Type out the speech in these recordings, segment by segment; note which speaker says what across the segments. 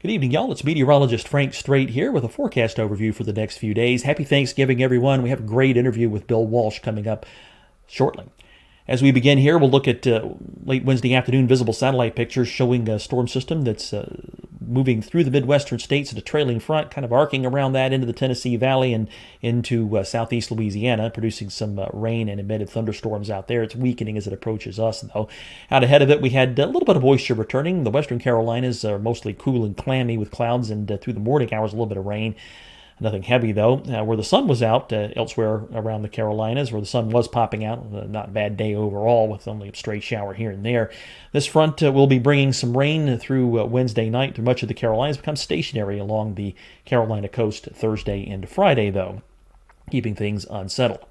Speaker 1: Good evening, y'all. It's meteorologist Frank Strait here with a forecast overview for the next few days. Happy Thanksgiving, everyone. We have a great interview with Bill Walsh coming up shortly. As we begin here, we'll look at late Wednesday afternoon visible satellite pictures showing a storm system that's moving through the Midwestern states at a trailing front, kind of arcing around that into the Tennessee Valley and into southeast Louisiana, producing some rain and embedded thunderstorms out there. It's weakening as it approaches us, though. Out ahead of it, we had a little bit of moisture returning. The western Carolinas are mostly cool and clammy with clouds, and through the morning hours, a little bit of rain. Nothing heavy, though. Where the sun was out, elsewhere around the Carolinas, where the sun was popping out, not a bad day overall, with only a stray shower here and there. This front will be bringing some rain through Wednesday night through much of the Carolinas, become stationary along the Carolina coast Thursday into Friday, though, keeping things unsettled.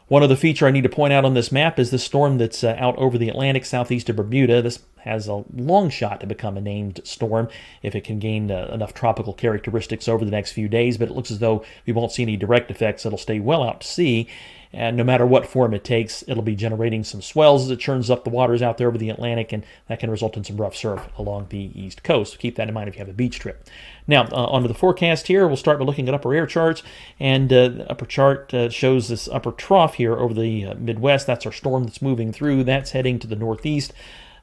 Speaker 1: One other feature I need to point out on this map is the storm that's out over the Atlantic southeast of Bermuda. This has a long shot to become a named storm if it can gain enough tropical characteristics over the next few days, but it looks as though we won't see any direct effects. It'll stay well out to sea, and no matter what form it takes, it'll be generating some swells as it churns up the waters out there over the Atlantic, and that can result in some rough surf along the east coast. So keep that in mind if you have a beach trip. Now, onto the forecast here. We'll start by looking at upper air charts, and the upper chart shows this upper trough here over the Midwest. That's our storm that's moving through. That's heading to the northeast.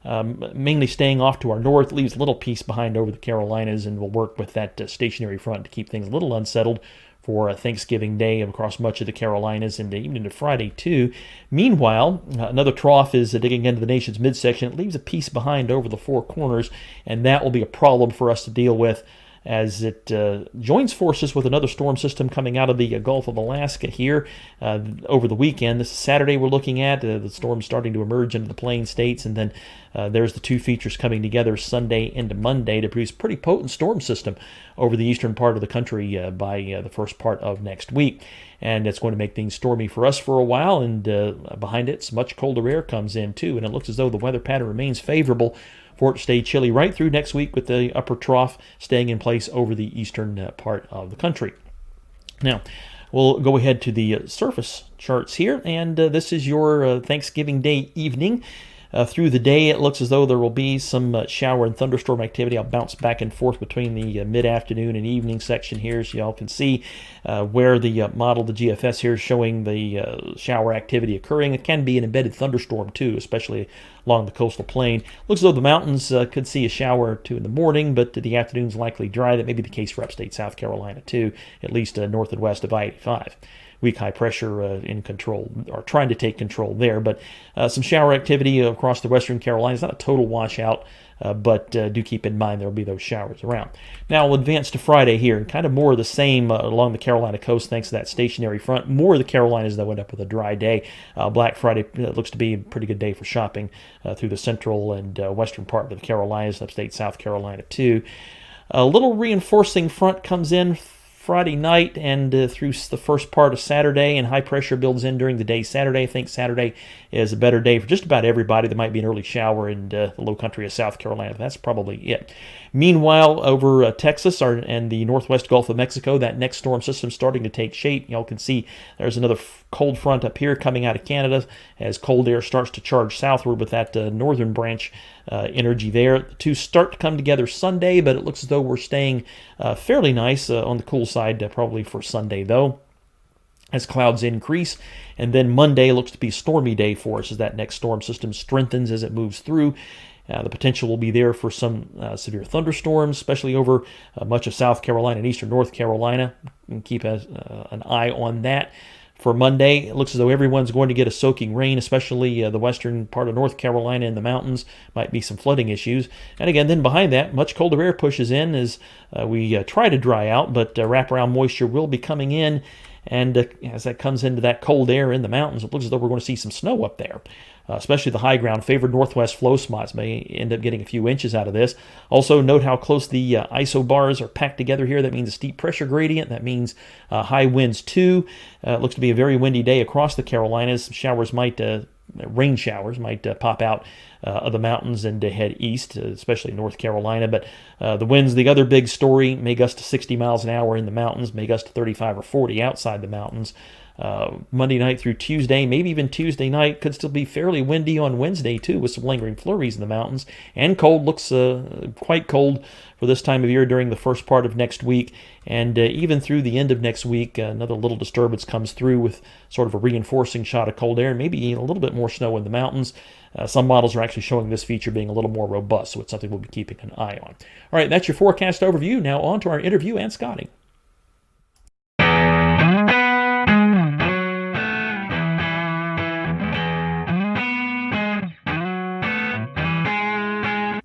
Speaker 1: Mainly staying off to our north, leaves a little piece behind over the Carolinas, and will work with that stationary front to keep things a little unsettled for Thanksgiving Day across much of the Carolinas and even into Friday, too. Meanwhile, another trough is digging into the nation's midsection. It leaves a piece behind over the Four Corners, and that will be a problem for us to deal with as it joins forces with another storm system coming out of the Gulf of Alaska here over the weekend. This is Saturday we're looking at. The storm's starting to emerge into the Plain States, and then there's the two features coming together Sunday into Monday to produce a pretty potent storm system over the eastern part of the country by the first part of next week. And it's going to make things stormy for us for a while, and behind it, some much colder air comes in too, and it looks as though the weather pattern remains favorable for it to stay chilly right through next week, with the upper trough staying in place over the eastern part of the country. Now, we'll go ahead to the surface charts here, and this is your Thanksgiving Day evening. Through the day, it looks as though there will be some shower and thunderstorm activity. I'll bounce back and forth between the mid-afternoon and evening section here, so y'all can see where the model, the GFS here, is showing the shower activity occurring. It can be an embedded thunderstorm, too, especially along the coastal plain. Looks as though the mountains could see a shower or two in the morning, but the afternoon's likely dry. That may be the case for upstate South Carolina, too, at least north and west of I-85. Weak high pressure in control, or trying to take control there, but some shower activity across the western Carolinas. Not a total washout, but do keep in mind there will be those showers around. Now we'll advance to Friday here, and kind of more of the same along the Carolina coast thanks to that stationary front. More of the Carolinas, though, end up with a dry day. Black Friday looks to be a pretty good day for shopping through the central and western part of the Carolinas, upstate South Carolina too. A little reinforcing front comes in Friday night and through the first part of Saturday, and high pressure builds in during the day Saturday. I think Saturday is a better day for just about everybody. There might be an early shower in the low country of South Carolina. That's probably it. Meanwhile, over Texas and the northwest Gulf of Mexico, that next storm system is starting to take shape. Y'all can see there's another cold front up here coming out of Canada as cold air starts to charge southward with that northern branch energy there. The two start to come together Sunday, but it looks as though we're staying fairly nice on the cool side probably for Sunday, though, as clouds increase. And then Monday looks to be a stormy day for us as that next storm system strengthens as it moves through. The potential will be there for some severe thunderstorms, especially over much of South Carolina and eastern North Carolina. And keep an eye on that. For Monday, it looks as though everyone's going to get a soaking rain, especially the western part of North Carolina and the mountains. Might be some flooding issues. And again, then behind that, much colder air pushes in as we try to dry out, but wraparound moisture will be coming in. And as that comes into that cold air in the mountains, it looks as though we're going to see some snow up there. Especially the high ground favored northwest flow spots may end up getting a few inches out of this. Also, note how close the isobars are packed together here. That means a steep pressure gradient. That means high winds too. It looks to be a very windy day across the Carolinas. Showers might rain showers might pop out of the mountains and head east, especially North Carolina. But the winds, the other big story, may gust to 60 miles an hour in the mountains, may gust to 35 or 40 outside the mountains. Monday night through Tuesday, maybe even Tuesday night. Could still be fairly windy on Wednesday, too, with some lingering flurries in the mountains. And cold, looks quite cold for this time of year during the first part of next week. And even through the end of next week, another little disturbance comes through with sort of a reinforcing shot of cold air and maybe a little bit more snow in the mountains. Some models are actually showing this feature being a little more robust, so it's something we'll be keeping an eye on. All right, that's your forecast overview. Now on to our interview and Scotty.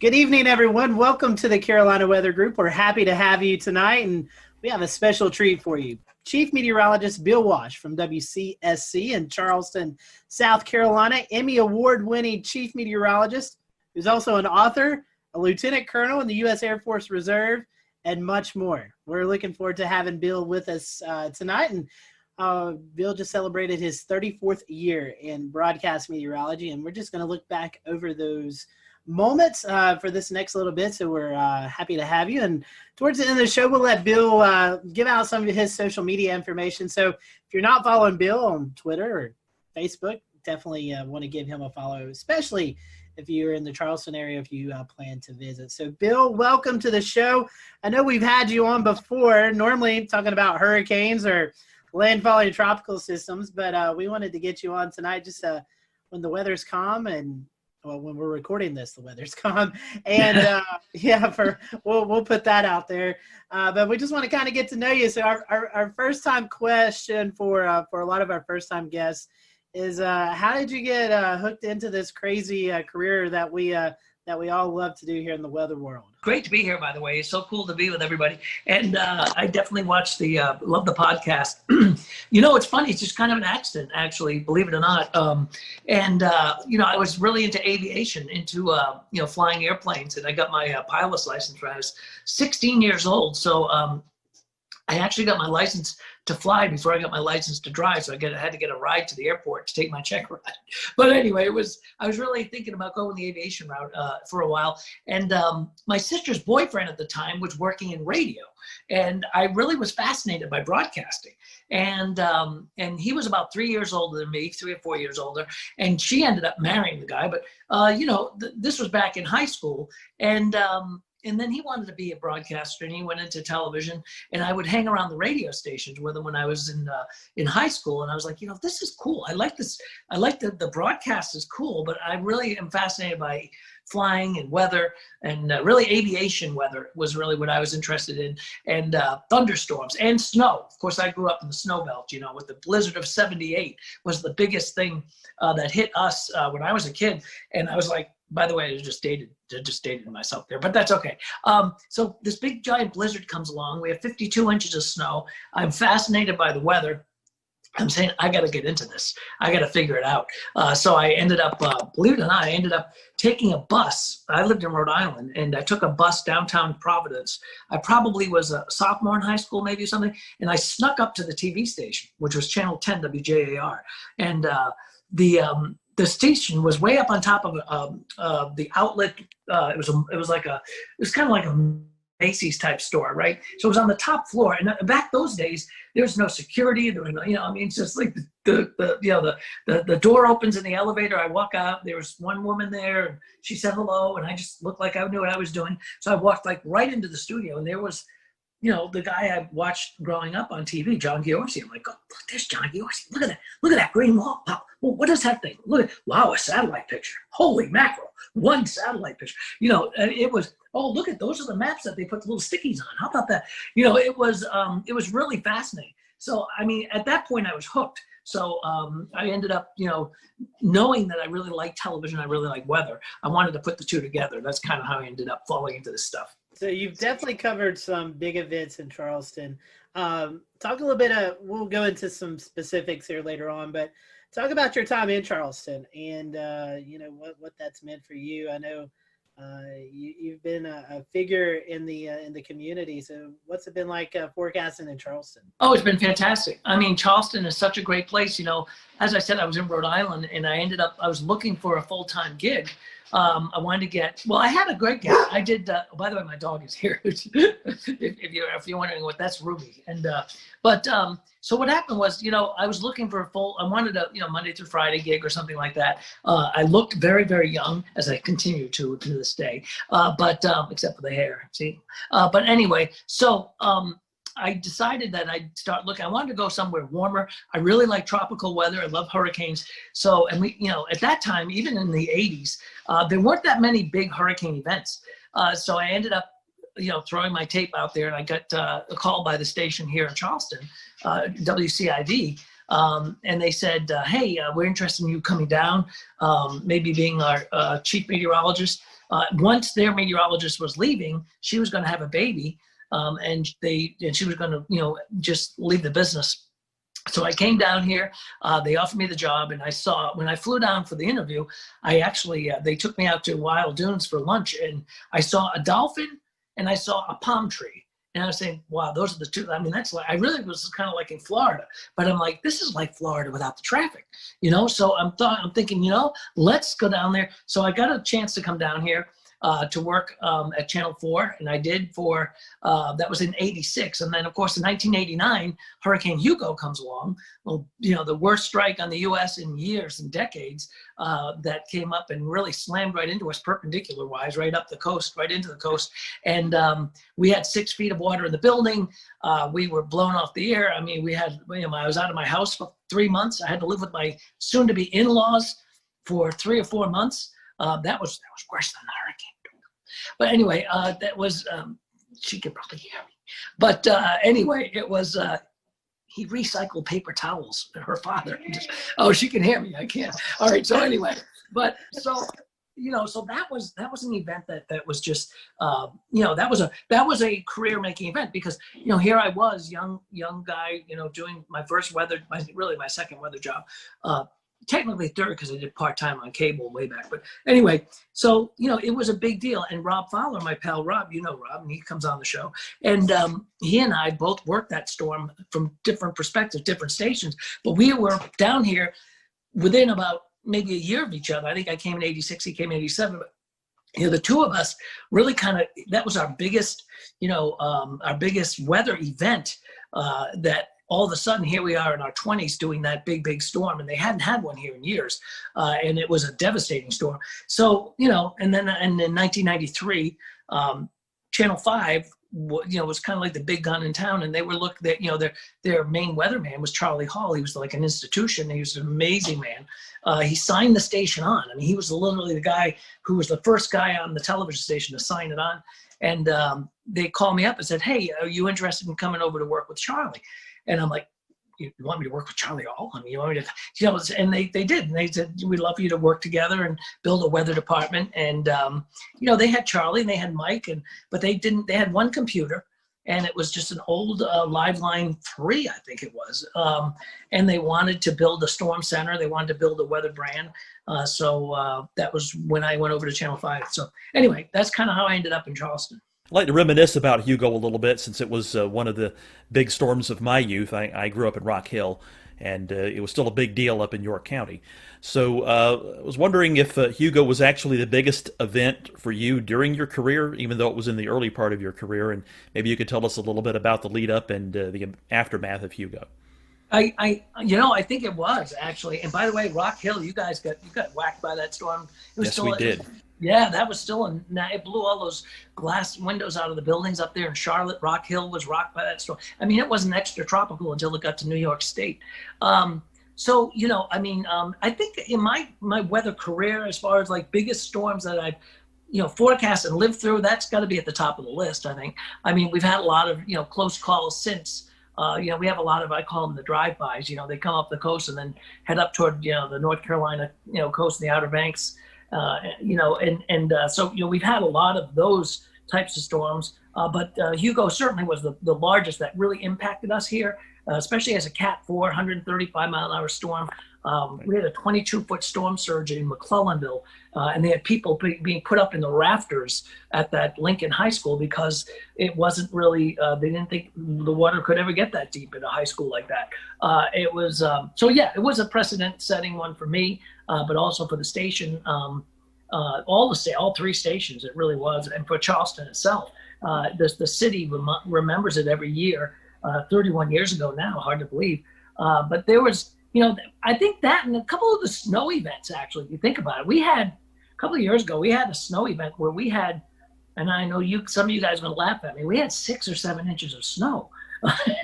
Speaker 2: Good evening, everyone. Welcome to the Carolina Weather Group. We're happy to have you tonight, and we have a special treat for you. Chief Meteorologist Bill Walsh from WCSC in Charleston, South Carolina, Emmy Award-winning Chief Meteorologist, who's also an author, a Lieutenant Colonel in the U.S. Air Force Reserve, and much more. We're looking forward to having Bill with us tonight, and Bill just celebrated his 34th year in broadcast meteorology, and we're just going to look back over those moments for this next little bit, so we're happy to have you. And towards the end of the show, we'll let Bill give out some of his social media information. So if you're not following Bill on Twitter or Facebook, definitely want to give him a follow, especially if you're in the Charleston area, if you plan to visit. So Bill, welcome to the show. I know we've had you on before, normally talking about hurricanes or landfalling tropical systems, but we wanted to get you on tonight just when the weather's calm, and well, when we're recording this, the weather's calm, and yeah, we'll put that out there. But we just want to kind of get to know you. So our first time question for a lot of our first time guests is, how did you get hooked into this crazy career that we all love to do here in the weather world?
Speaker 3: Great to be here, by the way. It's so cool to be with everybody. And I definitely watched love the podcast. You know, it's funny. It's just kind of an accident, actually, believe it or not. You know, I was really into aviation, into, you know, flying airplanes. And I got my pilot's license when I was 16 years old. So I actually got my license to fly before I got my license to drive. So I had to get a ride to the airport to take my check ride. But anyway, I was really thinking about going the aviation route for a while. And my sister's boyfriend at the time was working in radio. And I really was fascinated by broadcasting. And he was about 3 years older than me, 3 or 4 years older. And she ended up marrying the guy. But, you know, this was back in high school. And then he wanted to be a broadcaster, and he went into television, and I would hang around the radio stations with him when I was in high school. And I was like, you know, this is cool. I like this. I like the broadcast is cool, but I really am fascinated by flying and weather, and really aviation weather was really what I was interested in, and thunderstorms and snow. Of course, I grew up in the snow belt, you know, with the blizzard of '78 was the biggest thing that hit us when I was a kid. And I was like, by the way, I just dated myself there, but that's okay. So this big giant blizzard comes along. We have 52 inches of snow. I'm fascinated by the weather. I'm saying, I got to get into this. I got to figure it out. So I ended up, believe it or not, I ended up taking a bus. I lived in Rhode Island, and I took a bus downtown Providence. I probably was a sophomore in high school, maybe something. And I snuck up to the TV station, which was Channel 10 WJAR. And the station was way up on top of the outlet. It was kind of like a Macy's type store, right? So it was on the top floor. And back those days, there was no security. There was no, you know, I mean, it's just like the door opens in the elevator. I walk out. There was one woman there, and she said hello, and I just looked like I knew what I was doing. So I walked like right into the studio, and there was, you know, the guy I watched growing up on TV, John Giorgi. I'm like, oh, look, there's John Giorgi. Look at that. Look at that green wall. Wow. Well, what is that thing? Look at, wow, a satellite picture. Holy mackerel. One satellite picture. You know, and it was, oh, look at, those are the maps that they put the little stickies on. How about that? You know, it was really fascinating. So, I mean, at that point I was hooked. So I ended up, you know, knowing that I really like television, I really like weather. I wanted to put the two together. That's kind of how I ended up falling into this stuff.
Speaker 2: So you've definitely covered some big events in Charleston. Talk a little bit we'll go into some specifics here later on, but talk about your time in Charleston and, you know, what that's meant for you. I know you've been a figure in the community. So what's it been like forecasting in Charleston?
Speaker 3: Oh, it's been fantastic. I mean, Charleston is such a great place. You know, as I said, I was in Rhode Island, and I was looking for a full-time gig I wanted to get, well, I had a great guest. I did, by the way, my dog is here. if you're wondering what, that's Ruby. And, so what happened was, I was looking for I wanted a, Monday through Friday gig or something like that. I looked very, very young, as I continue to this day, except for the hair, see? But anyway, so, I decided that I'd start looking. I wanted to go somewhere warmer. I really like tropical weather. I love hurricanes. So, and we, at that time, even in the 80s, there weren't that many big hurricane events. So I ended up, throwing my tape out there, and I got a call by the station here in Charleston, WCIV. And they said, hey, we're interested in you coming down, maybe being our chief meteorologist. Once their meteorologist was leaving, she was going to have a baby. And she was going to, just leave the business. So I came down here, they offered me the job, and when I flew down for the interview, I actually, they took me out to Wild Dunes for lunch, and I saw a dolphin and I saw a palm tree. And I was saying, wow, those are the two. I mean, that's like, I really was kind of like in Florida, but I'm like, this is like Florida without the traffic, So I'm thinking, let's go down there. So I got a chance to come down here. To work at Channel 4, and I did for, that was in 86. And then, of course, in 1989, Hurricane Hugo comes along. Well, the worst strike on the U.S. in years and decades that came up and really slammed right into us perpendicular-wise, right up the coast, right into the coast. And we had 6 feet of water in the building. We were blown off the air. I mean, I was out of my house for 3 months. I had to live with my soon-to-be in-laws for 3 or 4 months. That was worse than the hurricane. But anyway, that was, she could probably hear me. But anyway, it was, he recycled paper towels, her father. She can hear me, I can't. All right, so anyway, but so, so that was an event that was just, that was a career-making event because, here I was, young guy, doing my first my second weather job. Technically third because I did part-time on cable way back. But anyway, so, it was a big deal. And Rob Fowler, my pal Rob, Rob, and he comes on the show. And he and I both worked that storm from different perspectives, different stations. But we were down here within about maybe a year of each other. I think I came in 86, he came in 87. But, the two of us really that was our biggest, our biggest weather event that all of a sudden, here we are in our 20s doing that big, big storm, and they hadn't had one here in years, and it was a devastating storm. So, and then in 1993, Channel 5, was kind of like the big gun in town, and they were their main weatherman was Charlie Hall. He was like an institution. He was an amazing man. He signed the station on. I mean, he was literally the guy who was the first guy on the television station to sign it on. And they called me up and said, hey, are you interested in coming over to work with Charlie? And I'm like, you want me to work with Charlie Hall? I mean, you want me to, and they did. And they said, we'd love for you to work together and build a weather department. And, they had Charlie and they had Mike, but they had one computer, and it was just an old Liveline 3, I think it was. And they wanted to build a storm center. They wanted to build a weather brand. So that was when I went over to Channel 5. So anyway, that's kind of how I ended up in Charleston.
Speaker 1: I'd like to reminisce about Hugo a little bit since it was one of the big storms of my youth. I grew up in Rock Hill, and it was still a big deal up in York County. So I was wondering if Hugo was actually the biggest event for you during your career, even though it was in the early part of your career, and maybe you could tell us a little bit about the lead up and the aftermath of Hugo.
Speaker 3: I think it was actually. And by the way, Rock Hill, you got whacked by that storm. It was
Speaker 1: yes,
Speaker 3: still,
Speaker 1: we did.
Speaker 3: Yeah, that was still it blew all those glass windows out of the buildings up there in Charlotte. Rock Hill was rocked by that storm. I mean, it wasn't extra tropical until it got to New York State. I think in my weather career, as far as like biggest storms that I've, forecast and lived through, that's got to be at the top of the list, I think. I mean, we've had a lot of, close calls since. We have a lot of, I call them the drive-bys. They come up the coast and then head up toward, the North Carolina, coast and the Outer Banks. So we've had a lot of those types of storms, but Hugo certainly was the largest that really impacted us here, especially as a Cat 4, 135 mile an hour storm. We had a 22-foot storm surge in McClellanville, and they had people being put up in the rafters at that Lincoln High School because it wasn't really, they didn't think the water could ever get that deep in a high school like that. It was, it was a precedent-setting one for me, but also for the station. all three stations. It really was, and for Charleston itself, the city remembers it every year. 31 years ago now, hard to believe. But there was, I think that and a couple of the snow events, actually, if you think about it, a couple of years ago, we had a snow event where we had, and I know some of you guys are going to laugh at me, we had 6 or 7 inches of snow.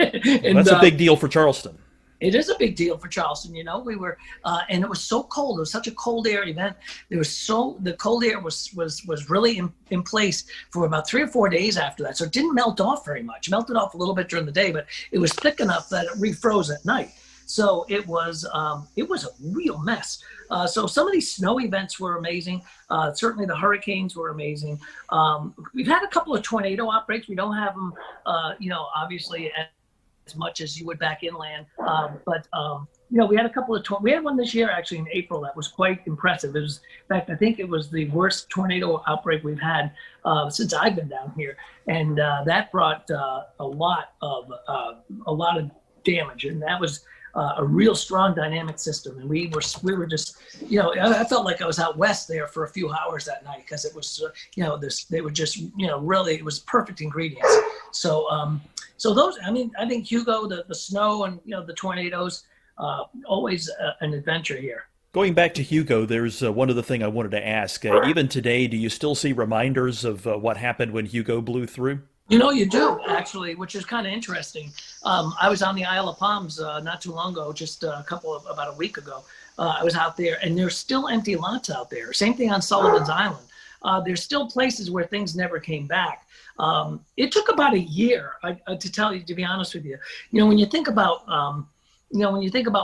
Speaker 1: And, that's a big deal for Charleston.
Speaker 3: It is a big deal for Charleston. We were, and it was so cold. It was such a cold air event. The cold air was really in place for about 3 or 4 days after that. So it didn't melt off very much. It melted off a little bit during the day, but it was thick enough that it refroze at night. So it was a real mess. So some of these snow events were amazing. Certainly the hurricanes were amazing. We've had a couple of tornado outbreaks. We don't have them, obviously as much as you would back inland. But we had a couple of we had one this year actually in April that was quite impressive. It was, in fact, I think it was the worst tornado outbreak we've had since I've been down here, and that brought a lot of damage, and that was a real strong dynamic system. And we were just, I felt like I was out west there for a few hours that night because it was, they were just, really, it was perfect ingredients. So those, I think Hugo, the snow and, the tornadoes, always an adventure here.
Speaker 1: Going back to Hugo, there's one other thing I wanted to ask. Even today, do you still see reminders of what happened when Hugo blew through?
Speaker 3: You do, actually, which is kind of interesting. I was on the Isle of Palms not too long ago, just about a week ago. I was out there, and there's still empty lots out there. Same thing on Sullivan's Island. There's still places where things never came back. It took about a year, to be honest with you. When you think about,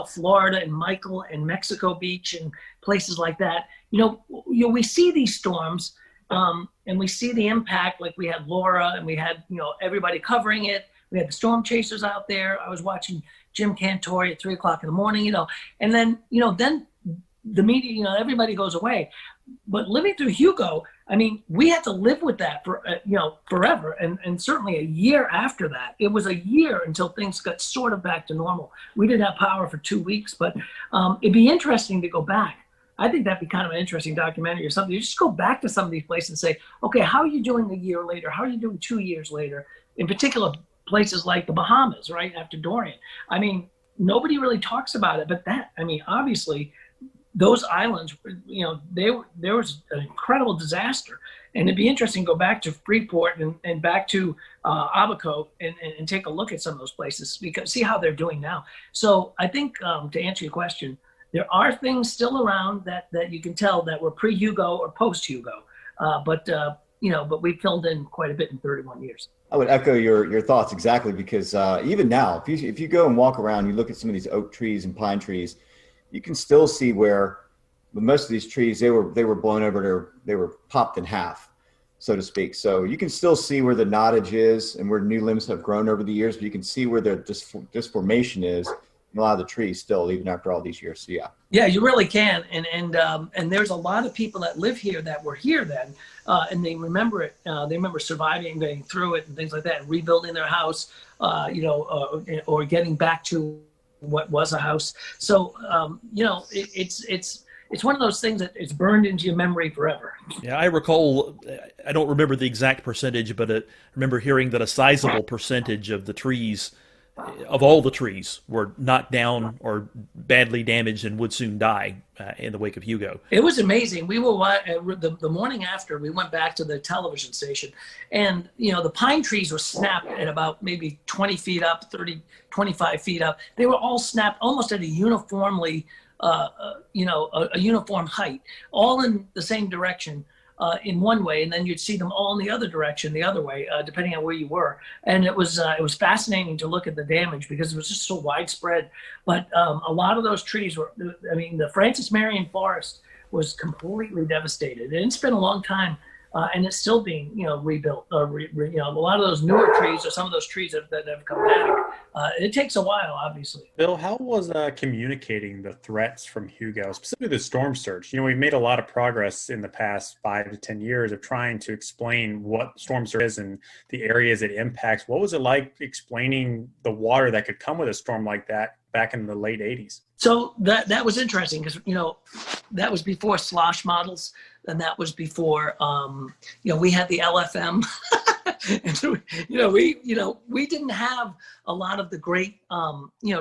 Speaker 3: Florida and Michael and Mexico Beach and places like that, we see these storms. And we see the impact, like we had Laura and we had, everybody covering it. We had the storm chasers out there. I was watching Jim Cantori at 3 o'clock in the morning, and then, then the media, everybody goes away. But living through Hugo, we had to live with that for, forever. And certainly a year after that, it was a year until things got sort of back to normal. We didn't have power for 2 weeks, but it'd be interesting to go back. I think that'd be kind of an interesting documentary or something. You just go back to some of these places and say, okay, how are you doing a year later? How are you doing 2 years later? In particular, places like the Bahamas, right after Dorian. Nobody really talks about it, but obviously, those islands, there was an incredible disaster. And it'd be interesting to go back to Freeport and back to Abaco and take a look at some of those places, because see how they're doing now. So I think to answer your question, there are things still around that you can tell that were pre-Hugo or post-Hugo, but we filled in quite a bit in 31 years.
Speaker 4: I would echo your thoughts exactly, because even now, if you go and walk around, you look at some of these oak trees and pine trees, you can still see where most of these trees, they were blown over, they were popped in half, so to speak. So you can still see where the knottage is and where new limbs have grown over the years, but you can see where the disformation is. A lot of the trees still, even after all these years. So
Speaker 3: yeah, you really can. And there's a lot of people that live here that were here then, and they remember it. They remember surviving, getting through it, and things like that, and rebuilding their house, or getting back to what was a house. So it's one of those things that it's burned into your memory forever.
Speaker 1: Yeah, I recall. I don't remember the exact percentage, but I remember hearing that a sizable percentage of the trees, of all the trees, were knocked down or badly damaged and would soon die in the wake of Hugo.
Speaker 3: It was amazing. We were the morning after, we went back to the television station, and the pine trees were snapped at about maybe 20 feet up, 30, 25 feet up. They were all snapped almost at a uniformly, a uniform height, all in the same direction. In one way, and then you'd see them all in the other direction, the other way, depending on where you were. And it was fascinating to look at the damage because it was just so widespread. But a lot of those trees were, the Francis Marion Forest was completely devastated. And it's been a long time, and it's still being, rebuilt. A lot of those newer trees, or some of those trees that have come back, it takes a while, obviously.
Speaker 5: Bill, how was communicating the threats from Hugo, specifically the storm surge? We've made a lot of progress in the past 5 to 10 years of trying to explain what storm surge is and the areas it impacts. What was it like explaining the water that could come with a storm like that back in the late 80s.
Speaker 3: So that was interesting because, that was before slosh models, and that was before, we had the LFM. And so, we didn't have a lot of the great,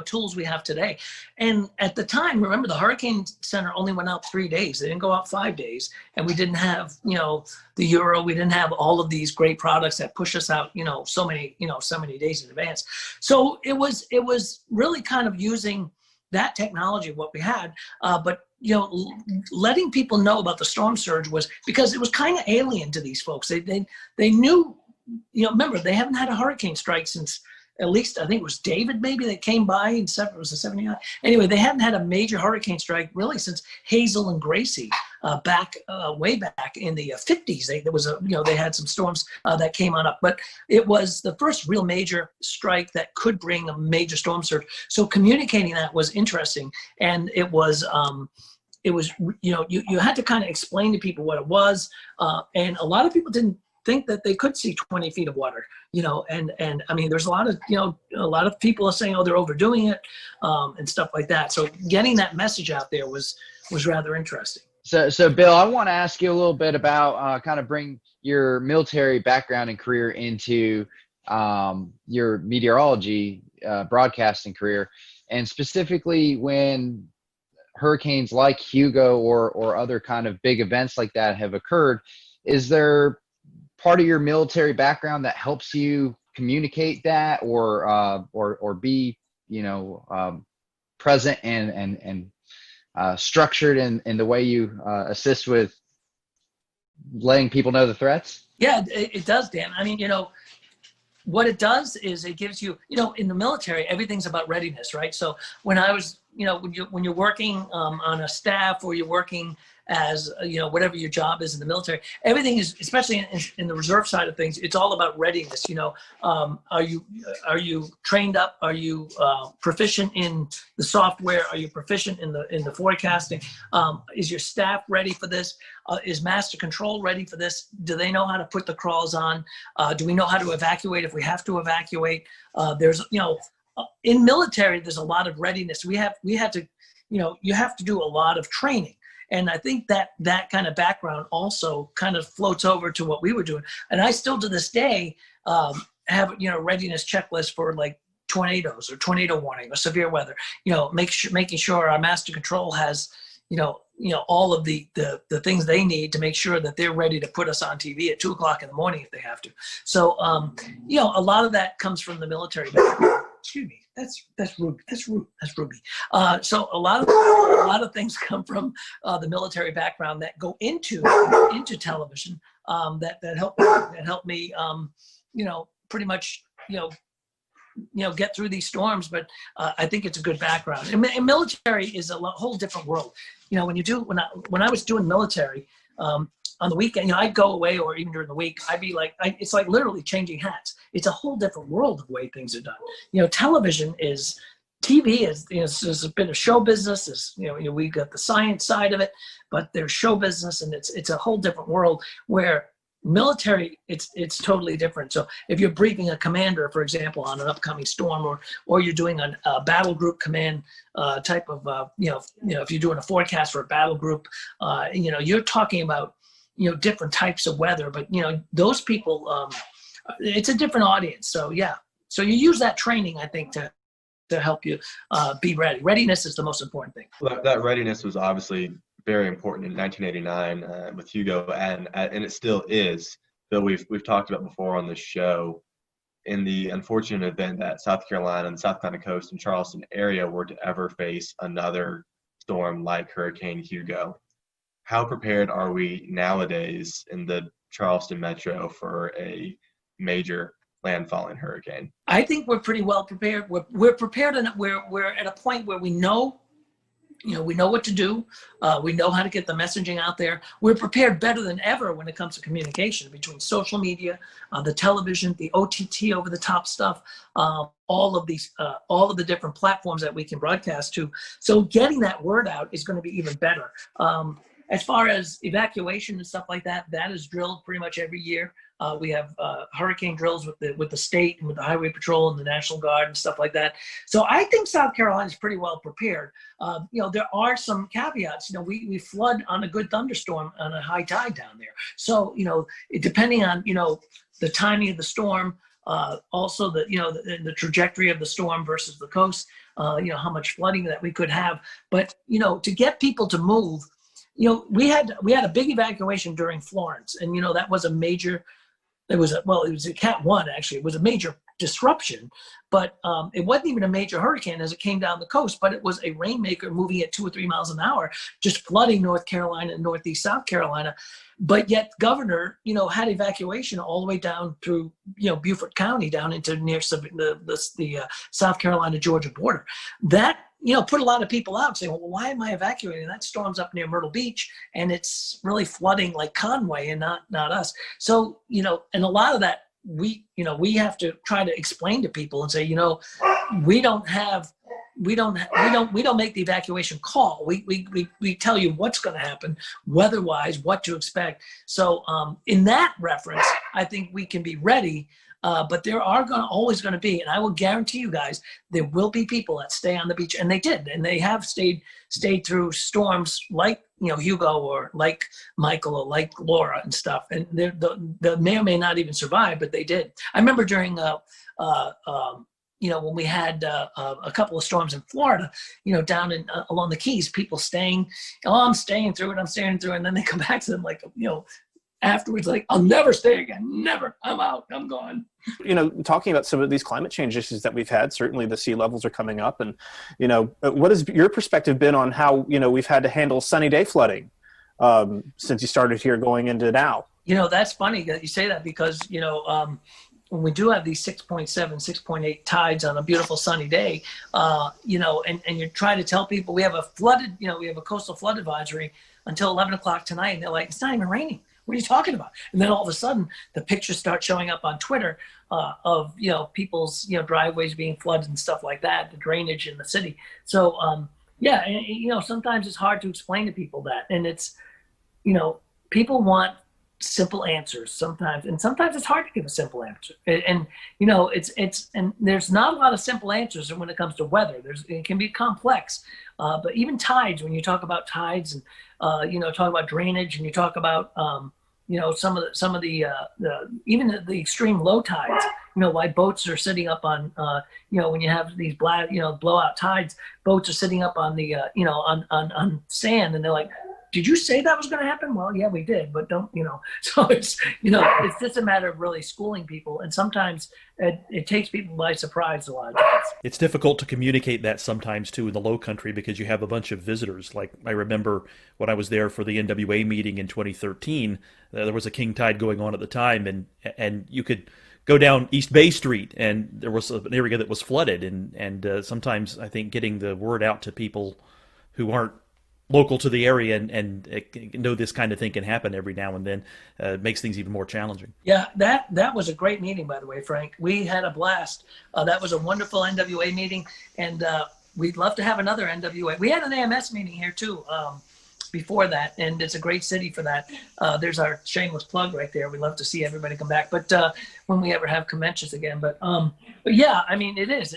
Speaker 3: tools we have today. And at the time, remember, the Hurricane Center only went out 3 days. They didn't go out 5 days. And we didn't have, the Euro. We didn't have all of these great products that push us out, so many days in advance. So it was really kind of using that technology, what we had, but letting people know about the storm surge was because it was kind of alien to these folks. They knew, remember, they haven't had a hurricane strike since, at least I think it was David maybe that came by in it was a 79. Anyway, they hadn't had a major hurricane strike really since Hazel and Gracie way back in the 50s. They had some storms that came on up, but it was the first real major strike that could bring a major storm surge. So communicating that was interesting, and it was you had to kind of explain to people what it was, and a lot of people didn't think that they could see 20 feet of water, and I mean, there's a lot of people are saying, oh, they're overdoing it, and stuff like that. So getting that message out there was rather interesting.
Speaker 6: So Bill, I want to ask you a little bit about kind of bring your military background and career into your meteorology broadcasting career, and specifically when hurricanes like Hugo or other kind of big events like that have occurred. Is there part of your military background that helps you communicate that or be present and structured in the way you assist with letting people know the threats?
Speaker 3: Yeah, it does, Dan. I mean, what it does is it gives you, in the military, everything's about readiness, right? So when I was, when you're working on a staff, or you're working as, whatever your job is in the military, everything is, especially in the reserve side of things, it's all about readiness. Are you trained up? Are you proficient in the software? Are you proficient in the forecasting? Is your staff ready for this? Is master control ready for this? Do they know how to put the crawls on? Do we know how to evacuate if we have to evacuate? There's, in military, there's a lot of readiness. We had to, you have to do a lot of training. And I think that kind of background also kind of floats over to what we were doing. And I still to this day have, readiness checklist for like tornadoes or tornado warning or severe weather, making sure our master control has, all of the things they need to make sure that they're ready to put us on TV at 2 o'clock in the morning if they have to. So, a lot of that comes from the military background. Excuse me. That's Ruby. That's Ruby. So a lot of things come from the military background that go into television that help me pretty much get through these storms. But I think it's a good background. And military is a whole different world. When I was doing military. On the weekend, I'd go away, or even during the week, I'd be like, it's like literally changing hats. It's a whole different world of the way things are done. TV is a bit of show business. We got the science side of it, but there's show business, and it's a whole different world where military, it's totally different. So if you're briefing a commander, for example, on an upcoming storm, or you're doing a battle group command type of, if you're doing a forecast for a battle group, you're talking about, different types of weather, but those people, it's a different audience. So yeah, so you use that training, I think, to help you be ready. Readiness is the most important thing.
Speaker 7: Well, that readiness was obviously very important in 1989 with Hugo, and it still is. Bill, we've talked about before on this show, in the unfortunate event that South Carolina and the South Carolina coast and Charleston area were to ever face another storm like Hurricane Hugo. How prepared are we nowadays in the Charleston metro for a major landfalling hurricane?
Speaker 3: I think we're pretty well prepared. We're prepared, and we're at a point where we know what to do. We know how to get the messaging out there. We're prepared better than ever when it comes to communication between social media, the television, the OTT over the top stuff, all of the different platforms that we can broadcast to. So getting that word out is going to be even better. As far as evacuation and stuff like that, that is drilled pretty much every year. We have hurricane drills with the state and with the Highway Patrol and the National Guard and stuff like that. So I think South Carolina is pretty well prepared. There are some caveats. We flood on a good thunderstorm on a high tide down there. So, depending on, the timing of the storm, also the trajectory of the storm versus the coast, how much flooding that we could have. But, to get people to move, we had a big evacuation during Florence, and, that was a major, it was a Cat 1, actually. It was a major disruption, but it wasn't even a major hurricane as it came down the coast, but it was a rainmaker moving at 2 or 3 miles an hour, just flooding North Carolina and northeast South Carolina. But yet governor, had evacuation all the way down through, Beaufort County down into near the South Carolina-Georgia border. That, put a lot of people out saying, well, why am I evacuating? That storm's up near Myrtle Beach, and it's really flooding like Conway and not us. So, and a lot of that, we have to try to explain to people and say, we don't make the evacuation call. We tell you what's going to happen, weather-wise, what to expect. So in that reference, I think we can be ready. But there are always going to be, and I will guarantee you guys, there will be people that stay on the beach, and they did, and they have stayed through storms like Hugo or like Michael or like Laura and stuff, and they may or may not even survive, but they did. I remember during when we had a couple of storms in Florida, down along the Keys, people staying, I'm staying through it, and then they come back to them like, afterwards, like, I'll never stay again, never, I'm out, I'm gone.
Speaker 8: Talking about some of these climate change issues that we've had, certainly the sea levels are coming up, and, what has your perspective been on how, we've had to handle sunny day flooding since you started here going into now?
Speaker 3: That's funny that you say that because, when we do have these 6.7, 6.8 tides on a beautiful sunny day, and you try to tell people we have a coastal flood advisory until 11 o'clock tonight, and they're like, it's not even raining. What are you talking about? And then all of a sudden, the pictures start showing up on Twitter of people's driveways being flooded and stuff like that, the drainage in the city. So sometimes it's hard to explain to people that, and it's people want simple answers sometimes, and sometimes it's hard to give a simple answer. And and there's not a lot of simple answers when it comes to weather. It can be complex, but even tides. When you talk about tides and talk about drainage, and you talk about some of the even the extreme low tides. Why boats are sitting up on when you have these blowout tides, boats are sitting up on the on sand, and they're like, did you say that was going to happen? Well, yeah, we did, but don't, so it's, it's just a matter of really schooling people. And sometimes it takes people by surprise a lot of times.
Speaker 1: It's difficult to communicate that sometimes too in the low country because you have a bunch of visitors. Like I remember when I was there for the NWA meeting in 2013, there was a king tide going on at the time, and you could go down East Bay Street and there was an area that was flooded. And sometimes I think getting the word out to people who aren't local to the area and know this kind of thing can happen every now and then makes things even more challenging.
Speaker 3: Yeah, that was a great meeting, by the way, Frank. We had a blast. That was a wonderful NWA meeting, and we'd love to have another NWA. We had an AMS meeting here too before that, and it's a great city for that. There's our shameless plug right there. We love to see everybody come back, but when we ever have conventions again. But yeah, I mean, it is,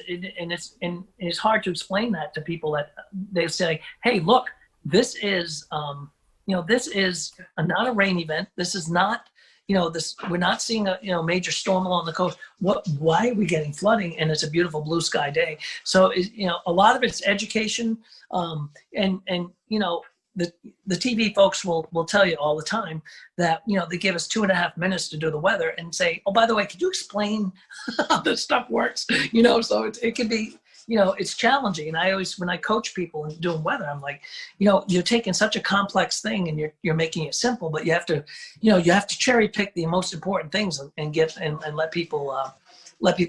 Speaker 3: and it's hard to explain that to people that they say, hey, look, this is, this is not a rain event. This is not, we're not seeing a, major storm along the coast. Why are we getting flooding? And it's a beautiful blue sky day. So, a lot of it's education. The TV folks will tell you all the time that, they give us 2.5 minutes to do the weather and say, oh, by the way, could you explain how this stuff works? So it can be, it's challenging. And I always, when I coach people and doing weather, I'm like, you're taking such a complex thing and you're making it simple, but you have to cherry pick the most important things and let people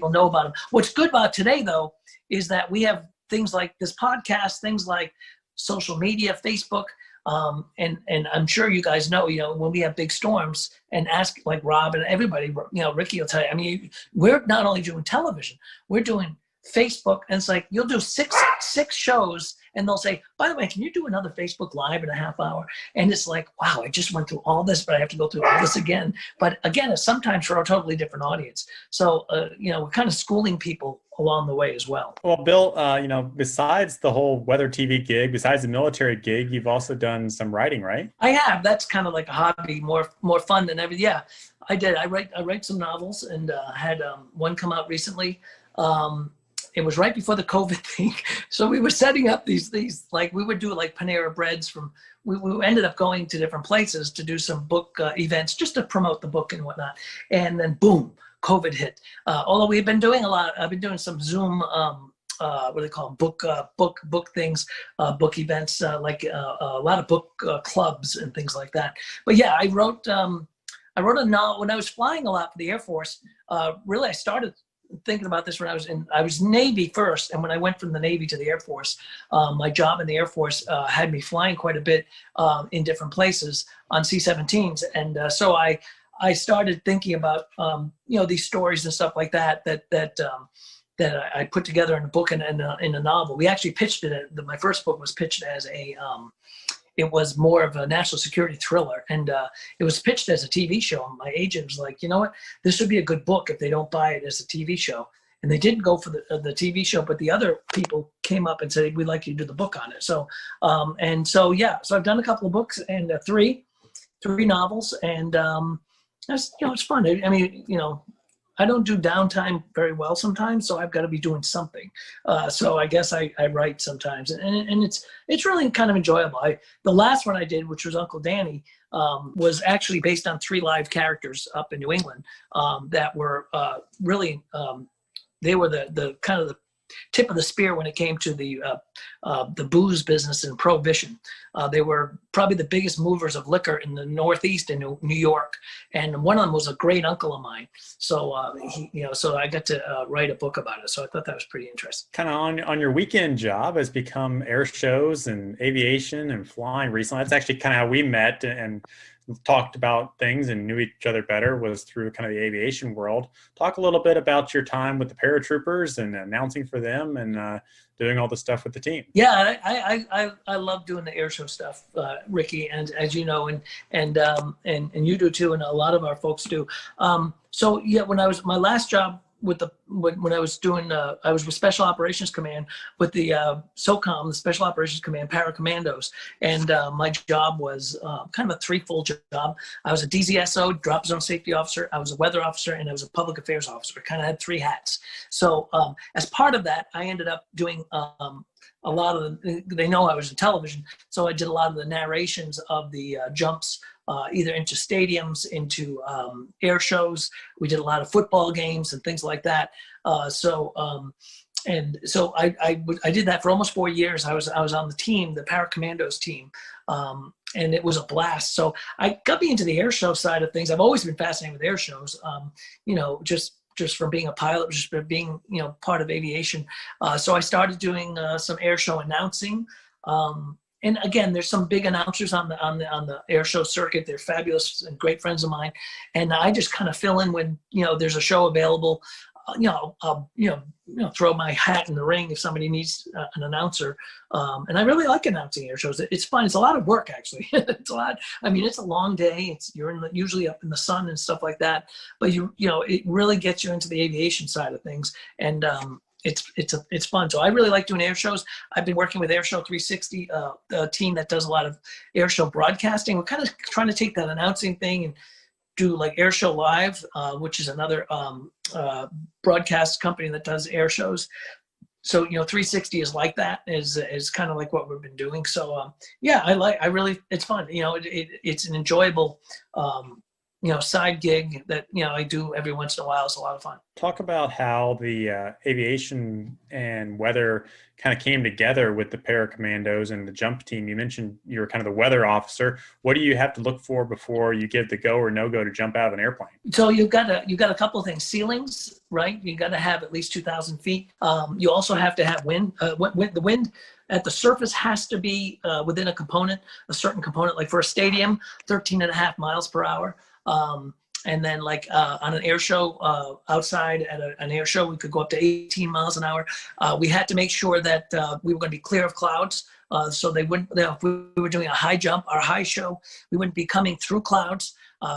Speaker 3: know about them. What's good about today though, is that we have things like this podcast, things like social media, Facebook, and I'm sure you guys know, when we have big storms, and ask like Rob and everybody, Ricky will tell you, I mean, we're not only doing television, we're doing Facebook, and it's like you'll do six shows, and they'll say, by the way, can you do another Facebook Live in a half hour? And it's like, wow, I just went through all this, but I have to go through all this again. But again, it's sometimes for a totally different audience. So we're kind of schooling people along the way as well.
Speaker 5: Well, Bill, besides the whole weather TV gig, besides the military gig, you've also done some writing, right?
Speaker 3: I have. That's kind of like a hobby, more fun than ever. Yeah, I did. I write some novels, and had one come out recently. It was right before the COVID thing. So we were setting up these like we would do like Panera Breads we ended up going to different places to do some book events just to promote the book and whatnot. And then boom, COVID hit. Although we've been doing a lot, I've been doing some Zoom, what do they call them? Book things, book events, a lot of book clubs and things like that. But yeah, I wrote a novel when I was flying a lot for the Air Force. Really, I started thinking about this when I was Navy first, and when I went from the Navy to the Air Force, my job in the Air Force had me flying quite a bit in different places on C-17s, and so I started thinking about these stories and stuff like that I put together in a book and in a novel. We actually pitched it. My first book was pitched as it was more of a national security thriller, and it was pitched as a TV show. And my agent was like, you know what, this would be a good book if they don't buy it as a TV show. And they didn't go for the TV show, but the other people came up and said, we'd like you to do the book on it. So, so I've done a couple of books and three novels, and it's fun. I mean, I don't do downtime very well sometimes, so I've got to be doing something. So I guess I write sometimes, and it's really kind of enjoyable. The last one I did, which was Uncle Danny, was actually based on 3 live characters up in New England that were really they were the kind of the tip of the spear when it came to the booze business and prohibition. They were probably the biggest movers of liquor in the Northeast in New York, and one of them was a great uncle of mine. So so I got to write a book about it. So I thought that was pretty interesting.
Speaker 5: Kind of on your weekend job has become air shows and aviation and flying recently. That's actually kind of how we met and talked about things and knew each other better, was through kind of the aviation world. Talk a little bit about your time with the paratroopers and announcing for them and doing all the stuff with the team.
Speaker 3: Yeah, I love doing the air show stuff, Ricky, and as you know, and you do too, and a lot of our folks do. So yeah, when I was my last job with when I was doing I was with Special Operations Command with the SOCOM, the Special Operations Command Paracommandos, and my job was kind of a threefold job. I was a DZSO, drop zone safety officer, I was a weather officer, and I was a public affairs officer. I kind of had 3 hats. So as part of that, I ended up doing a lot of they know I was in television, so I did a lot of the narrations of the jumps, either into stadiums, into air shows. We did a lot of football games and things like that. So I did that for almost 4 years. I was on the team, the Paracommandos team, and it was a blast. So I got me into the air show side of things. I've always been fascinated with air shows. Just from being a pilot, just from being, part of aviation. So I started doing some air show announcing. And again, there's some big announcers on the air show circuit. They're fabulous and great friends of mine. And I just kind of fill in when, there's a show available. I'll throw my hat in the ring if somebody needs an announcer. And I really like announcing air shows. It's fun. It's a lot of work, actually. It's a lot. I mean, it's a long day. You're usually up in the sun and stuff like that. But it really gets you into the aviation side of things. And it's fun. So I really like doing air shows. I've been working with Airshow 360, a team that does a lot of air show broadcasting. We're kind of trying to take that announcing thing and do like Air Show Live, which is another broadcast company that does air shows. So 360 is like that, is kind of like what we've been doing. So it's fun. It's an enjoyable side gig that I do every once in a while. It's a lot of fun.
Speaker 5: Talk about how the aviation and weather kind of came together with the Paracommandos and the jump team. You mentioned you were kind of the weather officer. What do you have to look for before you give the go or no go to jump out of an airplane? So
Speaker 3: you've got a couple of things. Ceilings, right? You got to have at least 2,000 feet. You also have to have wind. The wind at the surface has to be within a certain component. Like for a stadium, 13.5 miles per hour. And then like on an air show outside at an air show, we could go up to 18 miles an hour. We had to make sure that we were going to be clear of clouds. So they wouldn't, if we were doing a high jump, our high show, we wouldn't be coming through clouds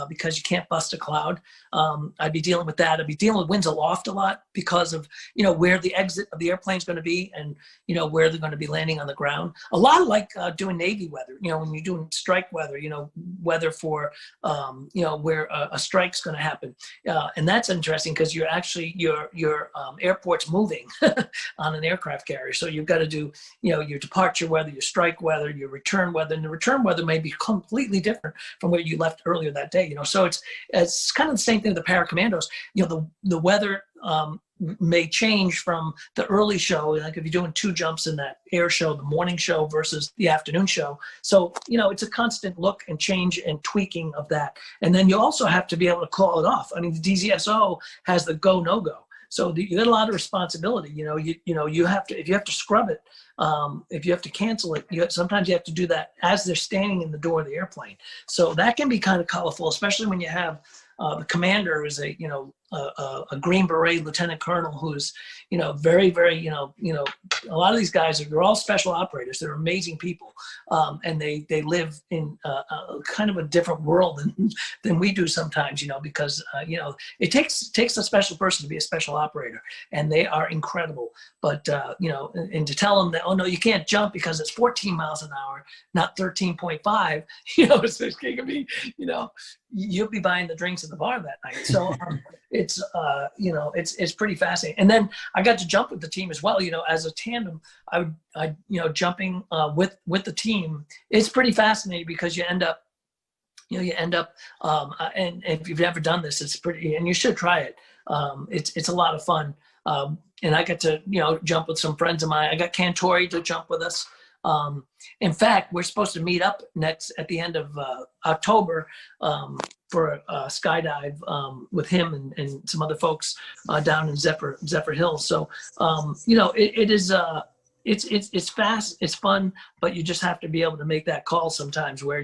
Speaker 3: because you can't bust a cloud. I'd be dealing with that. I'd be dealing with winds aloft a lot because of, where the exit of the airplane is going to be and, where they're going to be landing on the ground. A lot like doing Navy weather, when you're doing strike weather, weather for, where a strike's going to happen. And that's interesting because you're actually, your airport's moving on an aircraft carrier. So you've got to do, your departure weather, your strike weather, your return weather, and the return weather may be completely different from where you left earlier that day. So it's kind of the same thing with the paracommandos. The weather may change from the early show, like if you're doing 2 jumps in that air show, the morning show versus the afternoon show. So it's a constant look and change and tweaking of that. And then you also have to be able to call it off. I mean, the DZSO has the go no go. So you got a lot of responsibility. You have to, if you have to scrub it, if you have to cancel it, sometimes you have to do that as they're standing in the door of the airplane. So that can be kind of colorful, especially when you have the commander is a Green Beret lieutenant colonel who's, very, very, a lot of these guys they're all special operators. They're amazing people. And they live in kind of a different world than we do sometimes, because, it takes a special person to be a special operator, and they are incredible. But, and to tell them that, oh no, you can't jump because it's 14 miles an hour, not 13.5, so it can be, you'll be buying the drinks at the bar that night. So it's pretty fascinating. And then I got to jump with the team as well. As a tandem, I jumping with the team. It's pretty fascinating because you end up, and if you've never done this, it's pretty, and you should try it. It's a lot of fun. And I got to, jump with some friends of mine. I got Cantori to jump with us. In fact, we're supposed to meet up next at the end of October for a skydive with him and some other folks down in Zephyr Hills. So it is it's fast, it's fun, but you just have to be able to make that call sometimes where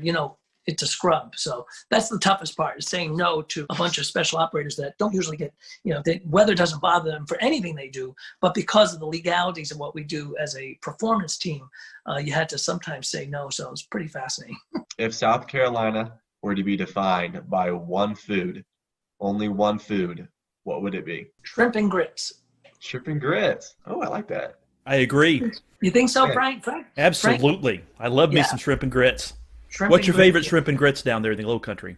Speaker 3: it's a scrub. So that's the toughest part, is saying no to a bunch of special operators that don't usually get, the weather doesn't bother them for anything they do, but because of the legalities of what we do as a performance team, you had to sometimes say no. So it's pretty fascinating.
Speaker 7: If South Carolina were to be defined by one food, only one food, what would it be?
Speaker 3: Shrimp and grits.
Speaker 7: Shrimp and grits. Oh, I like that.
Speaker 1: I agree.
Speaker 3: You think so, Frank?
Speaker 1: Absolutely. I love me some shrimp and grits. What's your favorite shrimp and grits down there in the Low Country?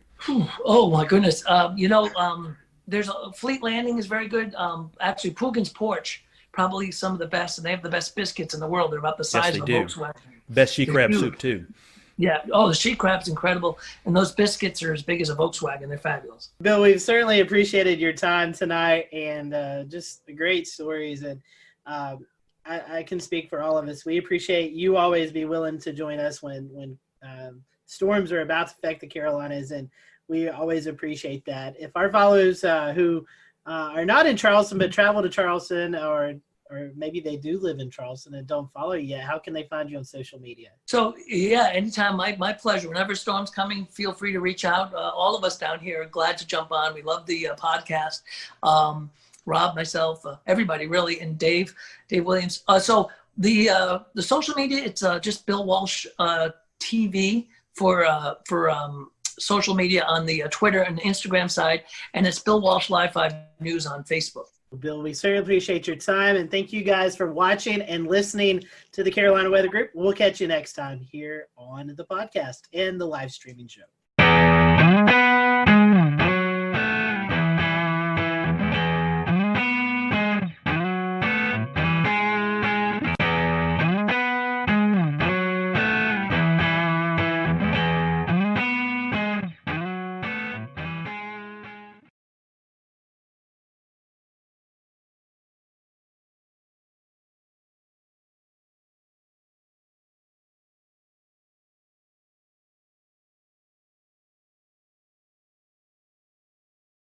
Speaker 3: Oh my goodness! There's a Fleet Landing is very good. Actually, Poogan's Porch, probably some of the best, and they have the best biscuits in the world. They're about the size of a Volkswagen.
Speaker 1: Best she crab soup too.
Speaker 3: Yeah. Oh, the sheet crab's incredible, and those biscuits are as big as a Volkswagen. They're fabulous.
Speaker 2: Bill, we've certainly appreciated your time tonight and just the great stories. And I can speak for all of us. We appreciate you always be willing to join us when storms are about to affect the Carolinas, and we always appreciate that. If our followers who are not in Charleston but travel to Charleston, or maybe they do live in Charleston and don't follow you yet, how can they find you on social media? So,
Speaker 3: yeah, anytime, my pleasure. Whenever storm's coming, feel free to reach out. All of us down here are glad to jump on. We love the podcast. Rob, myself, everybody really, and Dave Williams. So the social media, it's just Bill Walsh TV for social media on the Twitter and Instagram side, and it's Bill Walsh Live 5 News on Facebook.
Speaker 2: Bill, we certainly appreciate your time, and thank you guys for watching and listening to the Carolina Weather Group. We'll catch you next time here on the podcast and the live streaming show.